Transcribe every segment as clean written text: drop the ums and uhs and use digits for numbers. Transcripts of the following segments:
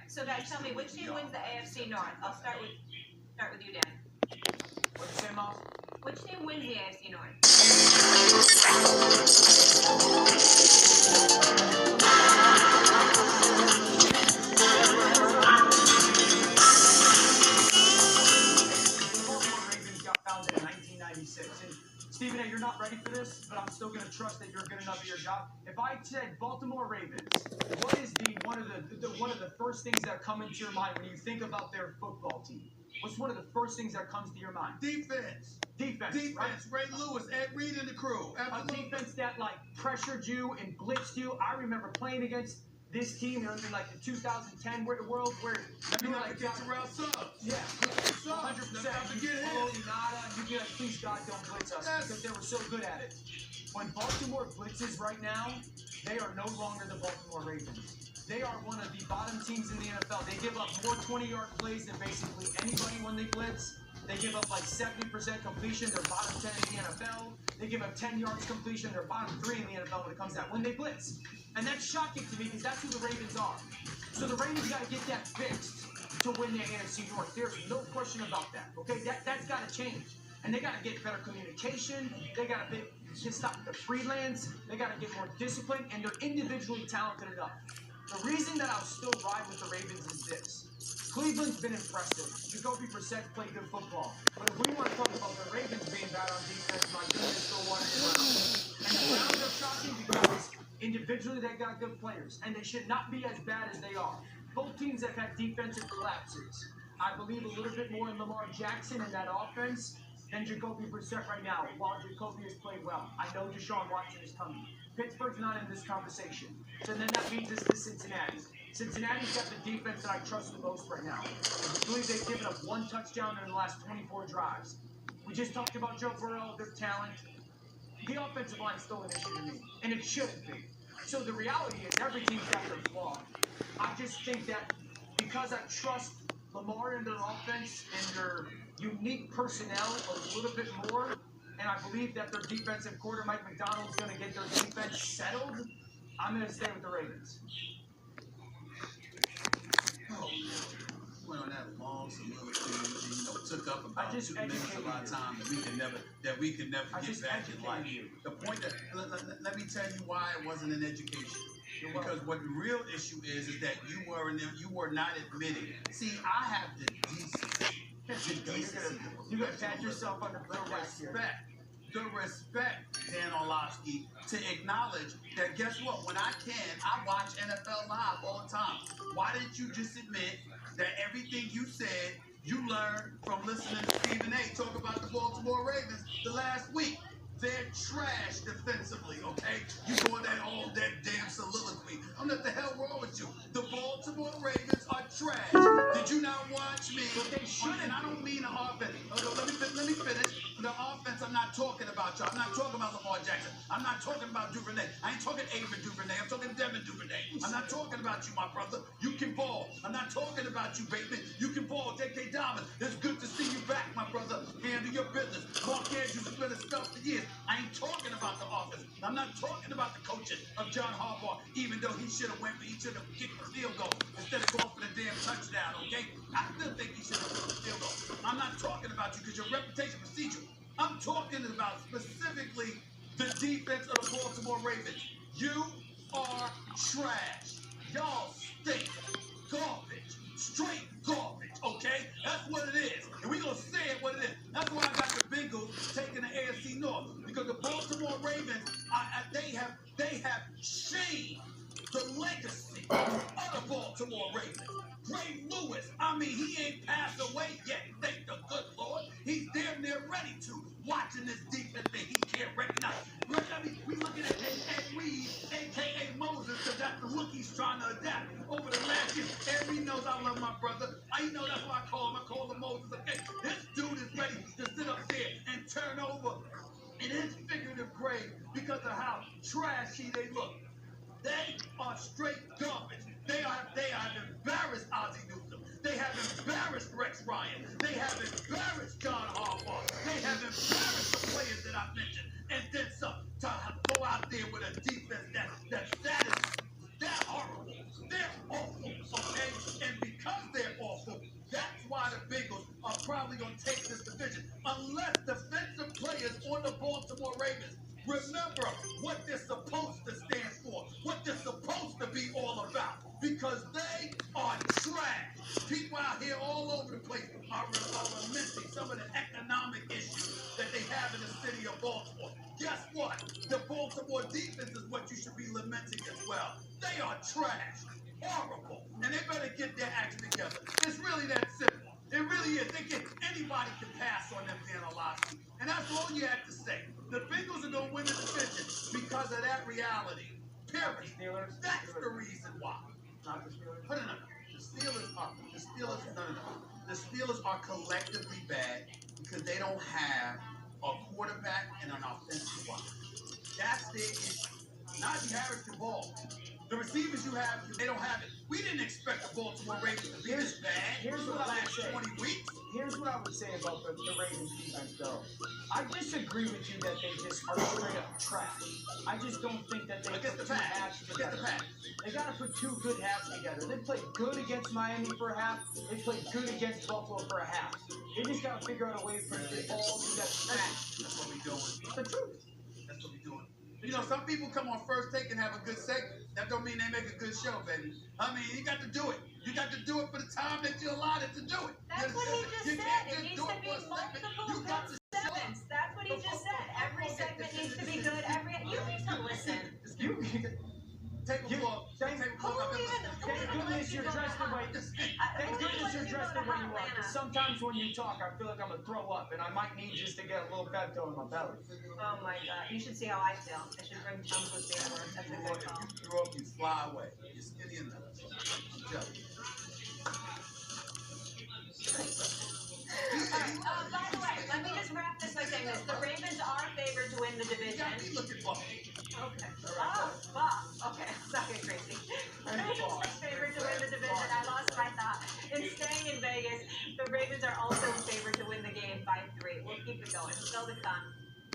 So guys, tell me, which team wins the AFC North? I'll start with you, Dan. What'd you say, Mom? Which team wins the AFC North? In 1996. And Stephen A., you're not ready for this, but I'm still going to trust that you're good enough at your job. If I said Baltimore Ravens, what is one of the first things that come into your mind when you think about their football team? What's one of the first things that comes to your mind? Defense. Defense. Right? Ray Lewis, Ed Reed, and the crew. A Absolutely. defense that pressured you and blitzed you. I remember playing against this team in the 2010 world where you were get Terrell Suggs. Yeah, 100%. You you'd be like, please God, don't blitz us, because they were so good at it. When Baltimore blitzes right now, they are no longer the Baltimore Ravens. They are one of the bottom teams in the NFL. They give up more 20-yard plays than basically anybody when they blitz. They give up 70% completion. They're bottom 10 in the NFL. They give up 10 yards completion. They're bottom 3 in the NFL when it comes to that, when they blitz. And that's shocking to me because that's who the Ravens are. So the Ravens got to get that fixed to win the AFC North. There's no question about that. Okay, that's got to change. And they got to get better communication. They got to stop the freelance. They got to get more discipline. And they're individually talented enough. The reason that I'll still ride with the Ravens is this. Cleveland's been impressive. Jacoby Brissett played good football. But if we want to talk about the Ravens being bad on defense, my goodness, still one as well. And the Browns are shocking because individually they got good players. And they should not be as bad as they are. Both teams have had defensive collapses. I believe a little bit more in Lamar Jackson in that offense than Jacoby Brissett right now, while Jacoby has played well. I know Deshaun Watson is coming. Pittsburgh's not in this conversation. So then that leads us to Cincinnati. Cincinnati's got the defense that I trust the most right now. I believe they've given up 1 touchdown in the last 24 drives. We just talked about Joe Burrow, their talent. The offensive line is still an issue to me, and it shouldn't be. So the reality is every team's got their flaw. I just think that because I trust Lamar and their offense and their unique personnel a little bit more, and I believe that their defensive coordinator, Mike McDonald's going to get their defense settled, I'm going to stay with the Ravens. Oh, went on that long soliloquy, and, took up about 2 minutes of our time that we can never get back in life. The point that let me tell you why it wasn't an education. Because what the real issue is that you were not admitting. See, I have the decency. You got to pat yourself on the respect. The respect, Dan Orlovsky, to acknowledge that guess what? When I watch NFL Live all the time. Why didn't you just admit that everything you said you learned from listening to Stephen A. talk about the Baltimore Ravens the last week? They're trash defensively, okay? You doing that damn soliloquy. What the hell wrong with you? The Baltimore Ravens are trash. Did you not watch me? But they shouldn't. And I don't mean the offense. Let me finish. The offense, I'm not talking about y'all. I'm not talking about Lamar Jackson. I'm not talking about Duvernay. I ain't talking Ava Duvernay. I'm talking Devin Duvernay. I'm not talking about you, my brother. You can ball. I'm not talking about you, Bateman. You can ball. J.K. Dobbins. It's good to see you back, my brother. Handle your business. Mark Andrews has been a stuff for years. I ain't talking about the offense. I'm not talking about the coaching of John Harbaugh, even though he should have kicked the field goal instead of going for the damn touchdown, okay? I still think he should have kicked the field goal. I'm not talking about you because your reputation precedes you. I'm talking about specifically the defense of the Baltimore Ravens. You are trash. Y'all stink. Garbage. Straight garbage, okay? That's what it is. And we're going to say it what it is. That's why I got the Bengals taking the AFC North. Because the Baltimore Ravens, they have shamed the legacy of the Baltimore Ravens. Ray Lewis, he ain't passed away yet. Thank the good Lord. He's damn near ready to. Watching this defense that he can't recognize. We looking at Ed Reed, a.k.a. Moses, because that's the look he's trying to adapt over the last year. Ed Reed knows I love my brother. Know that's why I call him Moses. Okay, this dude is ready to sit up there and turn over in his figurative grave because of how trashy they look. They are straight garbage. They have embarrassed Ozzie Newsome. They have embarrassed Rex Ryan. They have embarrassed John Harbaugh. They have embarrassed the players that I mentioned. And then some to go out there with a defense that is that horrible. They're awful, okay? And going to take this division unless defensive players on the Baltimore Ravens remember what they're supposed to stand for, what they're supposed to be all about, because they are trash. People out here all over the place are lamenting some of the economic issues that they have in the city of Baltimore. Guess what? The Baltimore defense is what you should be lamenting as well. They are trash. Horrible. And they better get their act together. It's really that simple. It really is. Anybody can pass on them, Dan Orlovsky. And that's all you have to say. The Bengals are going to win the division because of that reality. Period. That's the reason why. Not the Steelers. No. The Steelers are collectively bad because they don't have a quarterback and an offensive line. That's their issue. Najee Harris can ball. The receivers you have, they don't have it. We didn't expect the Baltimore Ravens to be this bad Here's for what the I would last say. 20 weeks. Here's what I would say about the Ravens defense, though. I disagree with you that they just are straight up trash. I just don't think that they Against put the two pass. halves Against together. the pass. They got to put two good halves together. They played good against Miami for a half. They played good against Buffalo for a half. They just got to figure out a way for it all to get smashed. That's what we're doing. It's the truth. That's what we're doing. You know, some people come on First Take and have a good segment. That don't mean they make a good show, baby. I mean, you got to do it. You got to do it for the time that you're allotted to do it. That's what he just You said. can't It just needs do to it be for a segment. multiple You got good to show up. segments. That's what he just said. Every segment needs to be good. You need to listen. Take a look. Thank Who goodness you're dressed the way. Thank goodness you're dressed the way you are. Because Atlanta? sometimes when you talk, I feel like I'm gonna throw up, and I might need just to get a little Pepto in my belly. Oh my God! You should see how I feel. I should bring Chums with me to work. That's a good call. You throw up, you fly away. You're skinny enough. I'm jealous. By the way, let me just wrap this by saying this: the Ravens are favored to win the You division. got me looking for. Okay. Oh, fuck. Okay, sorry, crazy. The Ravens are favored to win the division. I lost my thought. And staying in Vegas, the Ravens are also favored to win the game by 3. We'll keep it going. Still to come.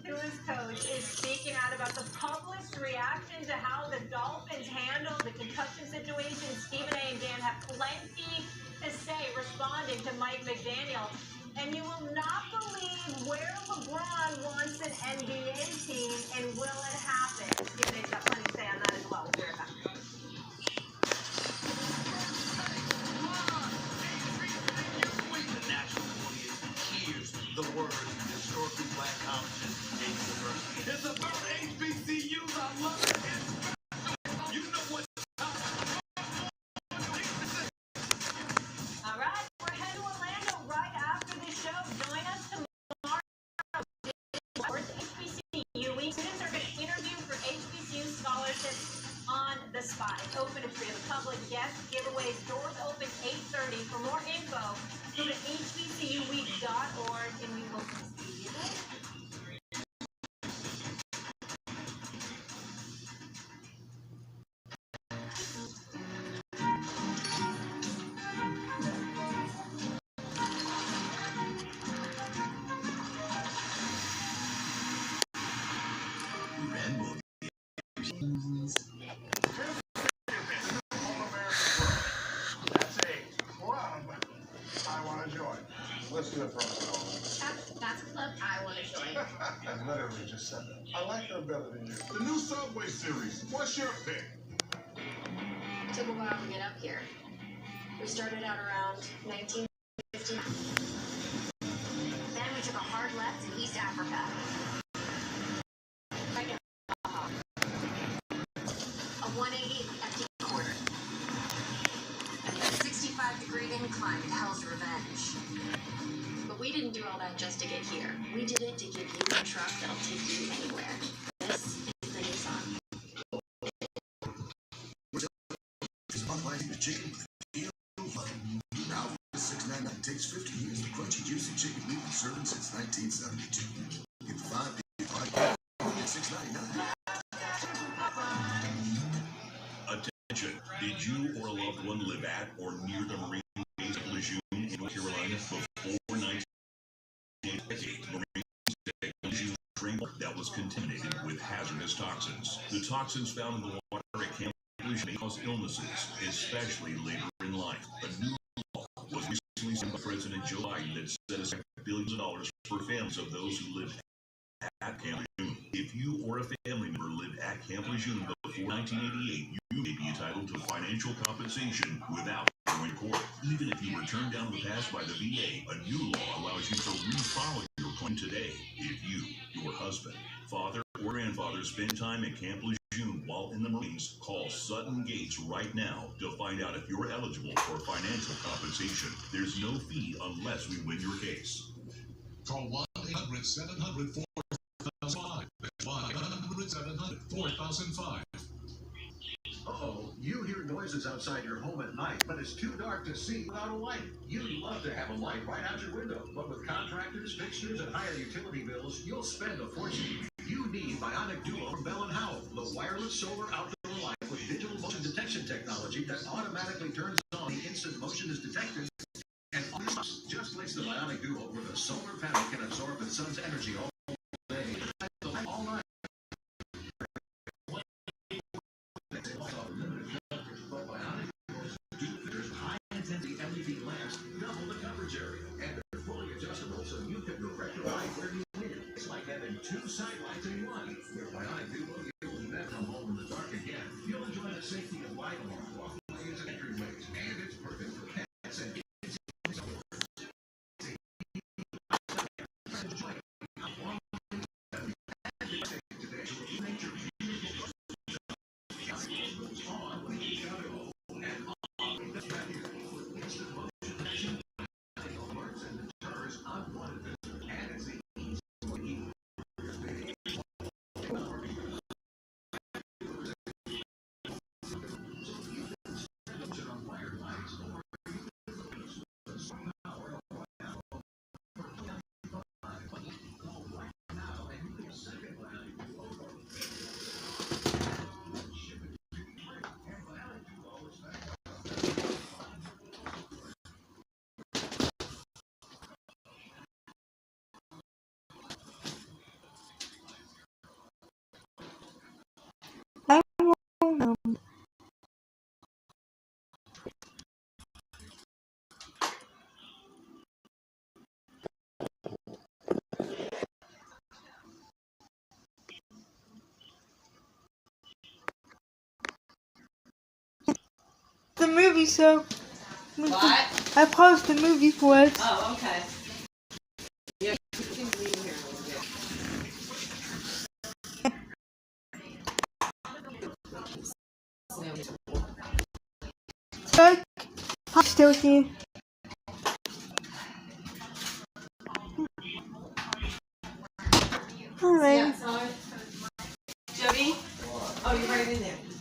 Tua's coach is speaking out about the public's reaction to how the Dolphins handled the concussion situation. Stephen A. and Dan have plenty to say responding to Mike McDaniel. And you will not believe where LeBron wants an NBA team and will it happen. Stephen A's got plenty to say on that as well. We'll be right back. The national audience hears the words historically black colleges and universities. It's about HBCUs. I love it. It's special. You know what? All right, we're heading to Orlando right after this show. Join us tomorrow. HBCU week. Students are going to interview for HBCU scholarships on the spot. It's open to free the public. Guest giveaways. Doors open 8:30. For more info, go to hbcuweek.org and we will see you there. That's eight. Well, I want to join. Listen to from That's a club I want to join. I literally just said that. I like her better than you. The new Subway series. What's your pick? Took a while to get up here. We started out around 1950. Then we took a hard left in East Africa. A 180 at the quarter. A 65-degree incline at Hell's Revenge. But we didn't do all that just to get here. We did it to give you a truck that'll take you anywhere. This is the Nissan. Spotlighting the chicken with a now $6.99 takes 50 years of crunchy, juicy chicken meat and serving since 1972. Get the 5-piece pie at $6.99. Attention, did you or a loved one live at or near the Marine base at Lejeune in North Carolina before 1988? Marine Lejeune drank water that was contaminated with hazardous toxins. The toxins found in the water at Camp Lejeune cause illnesses, especially later in life. A new law was recently signed by President Joe Biden that set aside billions of dollars for families of those who live at Camp Lejeune. If you or a family member lived at Camp Lejeune before 1988, you may be entitled to financial compensation without going to court. Even if you were turned down in the past by the VA, a new law allows you to refile your claim today. If you, your husband, father, or grandfather spend time at Camp Lejeune while in the Marines, call Sutton Gates right now to find out if you're eligible for financial compensation. There's no fee unless we win your case. Call 1-800-700-4005. That's 1-800-700-4005. Uh-oh, you hear noises outside your home at night, but it's too dark to see without a light. You'd love to have a light right out your window, but with contractors, fixtures, and higher utility bills, you'll spend a fortune. You need Bionic Duo from Bell & Howell, the wireless solar outdoor light with digital motion detection technology that automatically turns on the instant motion is detected and just likes the Bionic Duo, where the solar panel can absorb the sun's energy all day, all night. There's high-intensity LED lamps, double the coverage area, and they're fully adjustable so you can direct your light where you need it. It's like having two side lights in one. With Bionic Duo, you'll never come home in the dark again. You'll enjoy the safety of light along walkways and entryways, and it's perfect for pets and kids. The movie, so What? I paused the movie for it. Oh, okay. Yeah, you can leave here a little bit. So I'm still here. Alright. Yeah, sorry. Jody? Oh, you're right in there.